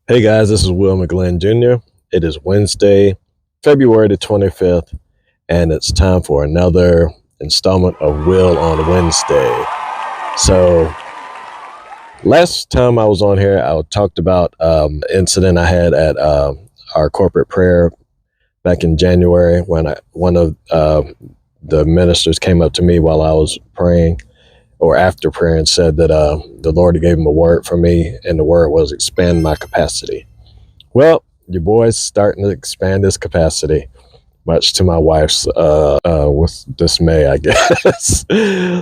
Hey guys, this is Will McGlynn Jr. It is Wednesday, February the 25th, and it's time for another installment of Will on Wednesday. So, last time I was on here, I talked about an incident I had at our corporate prayer back in January when one of the ministers came up to me while I was praying or after prayer and said that the Lord gave him a word for me, and the word was expand my capacity. Well, your boy's starting to expand his capacity, much to my wife's with dismay, I guess.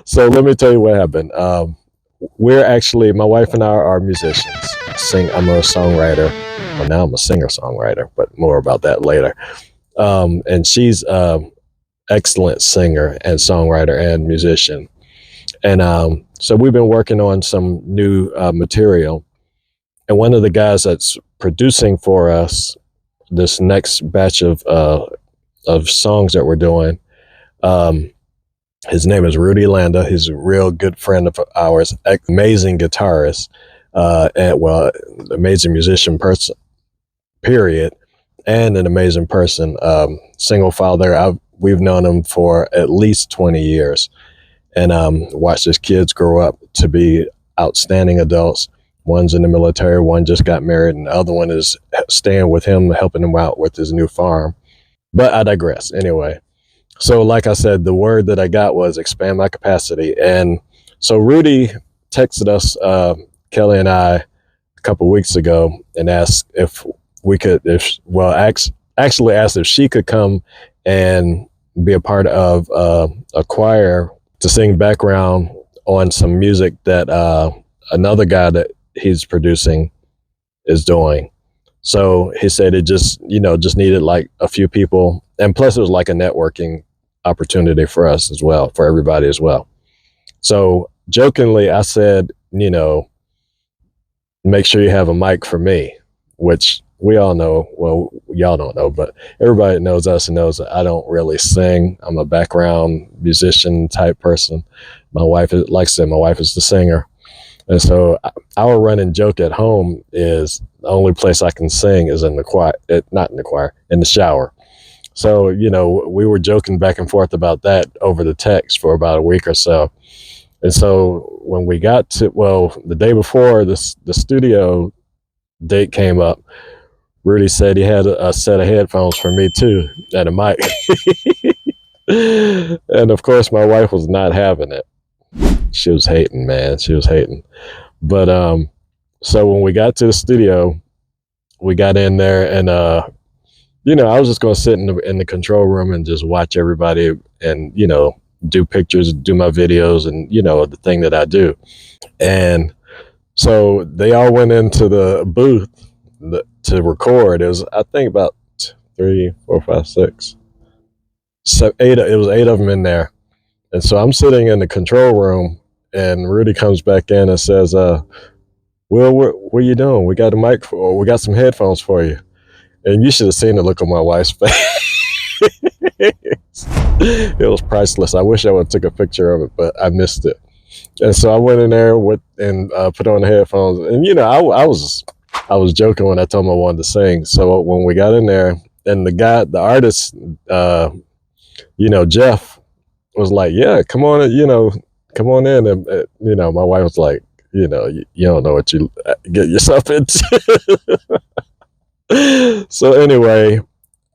So let me tell you what happened. My wife and I are musicians. I'm a songwriter. Well, now I'm a singer-songwriter, but more about that later. And she's an excellent singer and songwriter and musician. And so we've been working on some new material. And one of the guys that's producing for us this next batch of songs that we're doing, his name is Rudy Landa. He's a real good friend of ours, amazing guitarist, amazing musician person, period, and an amazing person. Single father. We've known him for at least 20 years, and watched his kids grow up to be outstanding adults. One's in the military, one just got married, and the other one is staying with him, helping him out with his new farm. But I digress. Anyway, so like I said, the word that I got was expand my capacity. And so Rudy texted us, Kelly and I, a couple of weeks ago and asked if we could, actually asked if she could come and be a part of a choir to sing background on some music that another guy that he's producing is doing. So he said it just needed like a few people, and plus it was like a networking opportunity for us as well, for everybody as well. So jokingly I said, make sure you have a mic for me, which we all know. Well, y'all don't know, but everybody knows us and knows that I don't really sing. I'm a background musician type person. My wife is, like I said, my wife is the singer. And so our running joke at home is the only place I can sing is in the choir, not in the choir, in the shower. So, we were joking back and forth about that over the text for about a week or so. And so when we got to, the day before the studio date came up, Rudy said he had a set of headphones for me too, and a mic. And of course, my wife was not having it. She was hating, man. She was hating. But so when we got to the studio, we got in there, and I was just gonna sit in the control room and just watch everybody, and do pictures, do my videos, and the thing that I do. And so they all went into the booth to record. It was, I think, about 3, 4, 5, 6, 7, 8. It was 8 of them in there. And so I'm sitting in the control room, and Rudy comes back in and says, Will, what are you doing? We got a mic we got some headphones for you. And you should have seen the look on my wife's face. It was priceless. I wish I would have took a picture of it, but I missed it. And so I went in there and put on the headphones. And I was joking when I told him I wanted to sing. So when we got in there, and the artist, Jeff was like, "Yeah, come on, come on in." And my wife was like, "You don't know what you get yourself into." So anyway,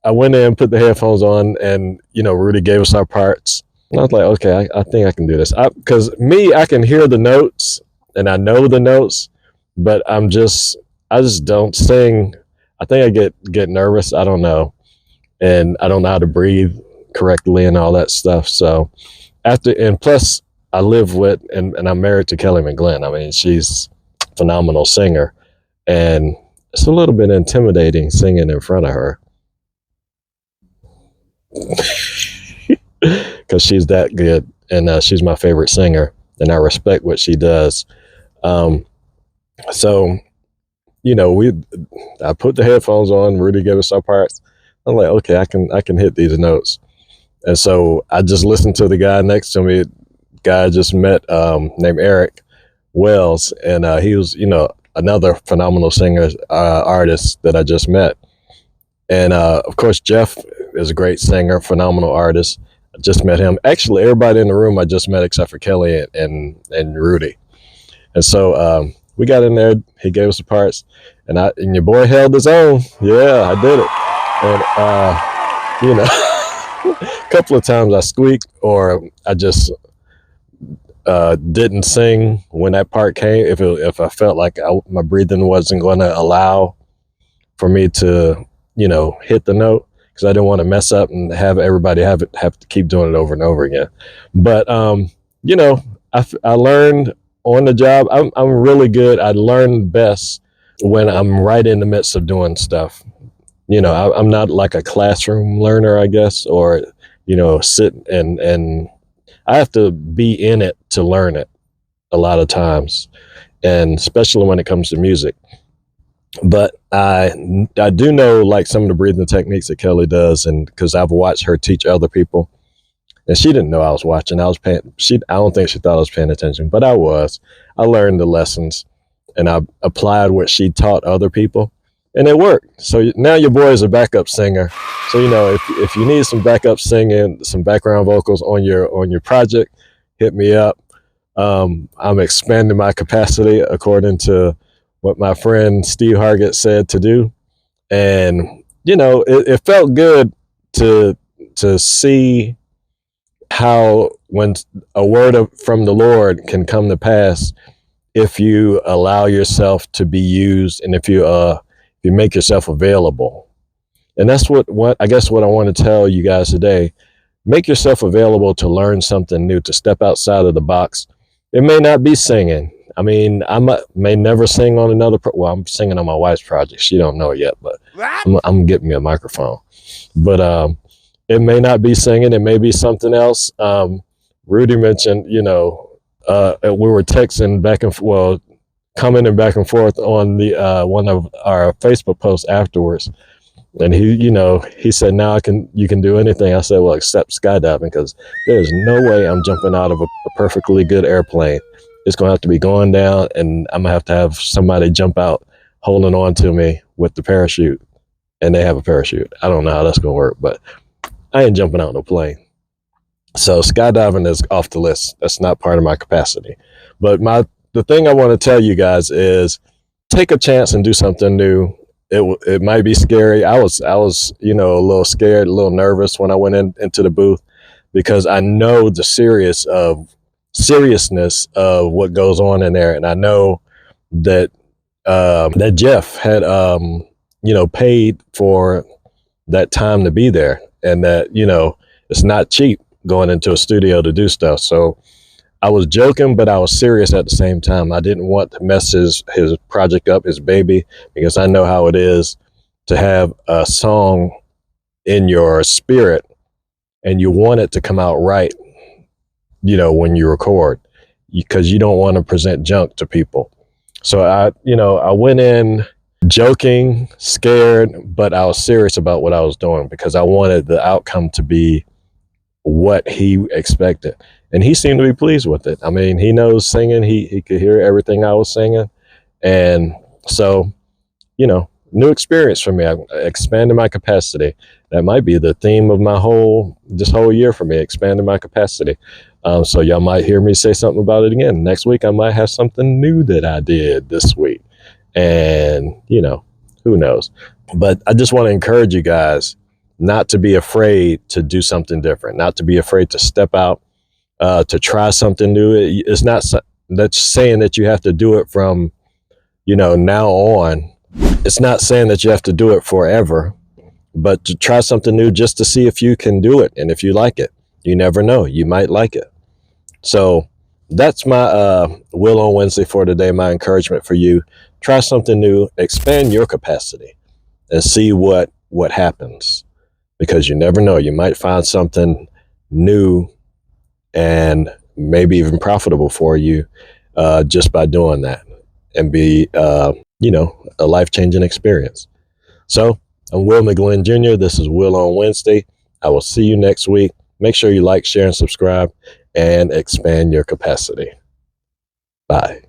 I went in, put the headphones on, and Rudy gave us our parts. And I was like, okay, I think I can do this. Because I can hear the notes and I know the notes, but I just don't sing. I think I get nervous. I don't know, and I don't know how to breathe correctly and all that stuff. So and plus I live with and I'm married to Kelly McGlynn. I mean, she's a phenomenal singer, and it's a little bit intimidating singing in front of her. Because she's that good, and she's my favorite singer, and I respect what she does. So I put the headphones on. Rudy gave us our parts. I'm like, okay, I can hit these notes. And so I just listened to the guy next to me. Guy I just met, named Eric Wells, and he was, another phenomenal singer, artist that I just met. And of course, Jeff is a great singer, phenomenal artist. I just met him. Actually, everybody in the room I just met except for Kelly and Rudy. And so we got in there. He gave us the parts, and your boy held his own. Yeah, I did it. And you know, a couple of times I squeaked, or I just didn't sing when that part came. If I felt like my breathing wasn't going to allow for me to, hit the note, because I didn't want to mess up and have everybody have to keep doing it over and over again. But I learned on the job. I'm really good. I learn best when I'm right in the midst of doing stuff. I'm not like a classroom learner, I guess, or sit and I have to be in it to learn it a lot of times, and especially when it comes to music. But I do know like some of the breathing techniques that Kelly does, and because I've watched her teach other people, and she didn't know I was watching. I don't think she thought I was paying attention, but I was. I learned the lessons, and I applied what she taught other people, and it worked. So now your boy is a backup singer. So if you need some backup singing, some background vocals on your project, hit me up. I'm expanding my capacity according to what my friend Steve Hargett said to do, and it felt good to see how when a word from the Lord can come to pass if you allow yourself to be used, and if you make yourself available. And that's what I guess what I want to tell you guys today. Make yourself available to learn something new, to step outside of the box. It may not be singing. I mean, may never sing on I'm singing on my wife's project. She don't know it yet, but I'm getting me a microphone. But it may not be singing. It may be something else. Rudy mentioned, we were texting commenting back and forth on the one of our Facebook posts afterwards. And he said, now you can do anything. I said, well, except skydiving, because there's no way I'm jumping out of a perfectly good airplane. It's going to have to be going down, and I'm going to have somebody jump out holding on to me with the parachute, and they have a parachute. I don't know how that's going to work, but I ain't jumping out no plane. So skydiving is off the list. That's not part of my capacity. But the thing I want to tell you guys is take a chance and do something new. It might be scary. I was a little scared, a little nervous when I went into the booth, because I know the seriousness of what goes on in there, and I know that that Jeff had paid for that time to be there, and that it's not cheap going into a studio to do stuff. So I was joking, but I was serious at the same time. I didn't want to mess his project up, his baby, because I know how it is to have a song in your spirit and you want it to come out right, when you record, because you don't want to present junk to people. So I went in joking, scared, but I was serious about what I was doing, because I wanted the outcome to be what he expected. And he seemed to be pleased with it. I mean, he knows singing. He could hear everything I was singing. And so, new experience for me. I expanded my capacity. That might be the theme of this whole year for me, expanding my capacity. So y'all might hear me say something about it again. Next week, I might have something new that I did this week. And, who knows? But I just want to encourage you guys not to be afraid to do something different, not to be afraid to step out, to try something new. It's not that's saying that you have to do it from, now on. It's not saying that you have to do it forever, but to try something new just to see if you can do it. And if you like it, you never know, you might like it. So that's my Will on Wednesday for today. My encouragement for you: try something new, expand your capacity, and see what happens, because you never know, you might find something new and maybe even profitable for you just by doing that, and be a life-changing experience. So I'm Will McGlynn Jr. This is Will on Wednesday. I will see you next week. Make sure you like, share, and subscribe, and expand your capacity. Bye.